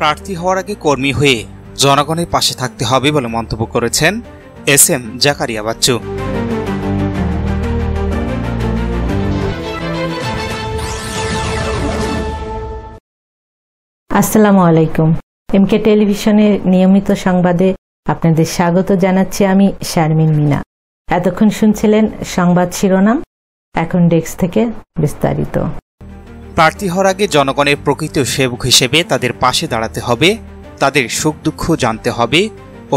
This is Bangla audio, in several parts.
প্রার্থী হওয়ার আগে কর্মী হয়ে জনগণের পাশে থাকতে হবে বলে মন্তব্য করেছেন এসএম জাকারিয়া বাচ্চু। আসসালামু আলাইকুম। এমকে টেলিভিশনের নিয়মিত সংবাদে আপনাদের স্বাগত জানাচ্ছি আমি শারমিন মিনা। এতক্ষণ শুনছিলেন সংবাদ শিরোনাম, এখন ডেস্ক থেকে বিস্তারিত। প্রার্থী হওয়ার আগে জনগণের প্রকৃত সেবক হিসেবে তাদের পাশে দাঁড়াতে হবে, তাদের সুখ দুঃখ জানতে হবে,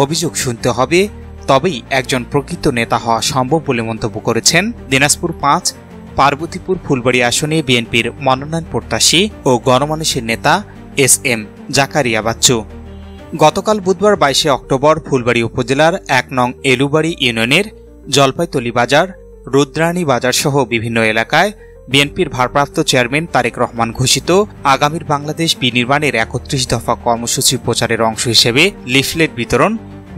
অভিযোগ শুনতে হবে, তবেই একজন প্রকৃত নেতা হওয়া সম্ভব বলে মন্তব্য করেছেন দিনাজপুর ৫ পার্বতীপুর ফুলবাড়ী আসনে বিএনপির মনোনয়ন প্রত্যাশী ও গণমানুষের নেতা এসএম জাকারিয়া বাচ্চু। গতকাল বুধবার ২২ অক্টোবর ফুলবাড়ী উপজেলার ১ নং এলুবাড়ি ইউনিয়নের জলপাইতলি বাজার, রুদ্রাণী বাজার সহ বিভিন্ন এলাকায় বিএনপির ভারপ্রাপ্ত চেয়ারম্যান তারেক রহমান ঘোষিত আগামীর বাংলাদেশ বিনির্মাণের ৩১ দফা কর্মসূচি প্রচারের অংশ হিসেবে লিফলেট বিতরণ,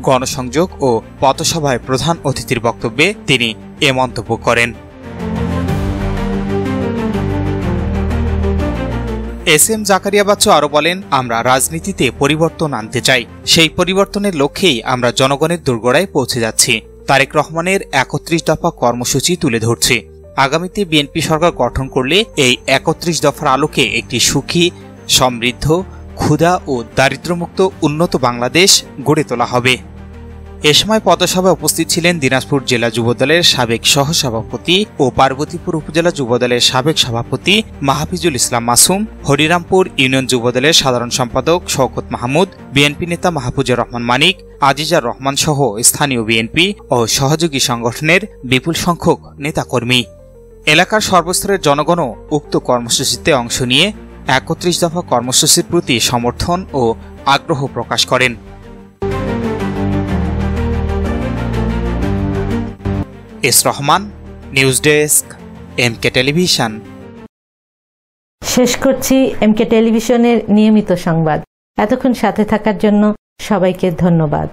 গণসংযোগ ও পথসভায় প্রধান অতিথির বক্তব্যে তিনি এ মন্তব্য করেন। এসএম জাকারিয়া বাচ্চু আরও বলেন, আমরা রাজনীতিতে পরিবর্তন আনতে চাই, সেই পরিবর্তনের লক্ষ্যেই আমরা জনগণের দোরগোড়ায় পৌঁছে যাচ্ছি। তারেক রহমানের ৩১ দফা কর্মসূচি তুলে ধরছি। আগামীতে বিএনপি সরকার গঠন করলে এই ৩১ দফার আলোকে একটি সুখী, সমৃদ্ধ, ক্ষুধা ও দারিদ্র্যমুক্ত উন্নত বাংলাদেশ গড়ে তোলা হবে। এ সময় পথসভায় উপস্থিত ছিলেন দিনাজপুর জেলা যুবদলের সাবেক সহসভাপতি ও পার্বতীপুর উপজেলা যুবদলের সাবেক সভাপতি মাহফিজুল ইসলাম মাসুম, হরিরামপুর ইউনিয়ন যুবদলের সাধারণ সম্পাদক শওকত মাহমুদ, বিএনপি নেতা মাহফুজুর রহমান মানিক, আজিজার রহমান সহ স্থানীয় বিএনপি ও সহযোগী সংগঠনের বিপুল সংখ্যক নেতাকর্মী। এলাকার সর্বস্তরের জনগণও উক্ত কর্মসূচিতে অংশ নিয়ে ৩১ দফা কর্মসূচির প্রতি সমর্থন ও আগ্রহ প্রকাশ করেন। S Rahman, news desk, MK television. শেষ করছি এমকে টেলিভিশনের নিয়মিত সংবাদ। এতক্ষণ সাথে থাকার জন্য সবাইকে ধন্যবাদ।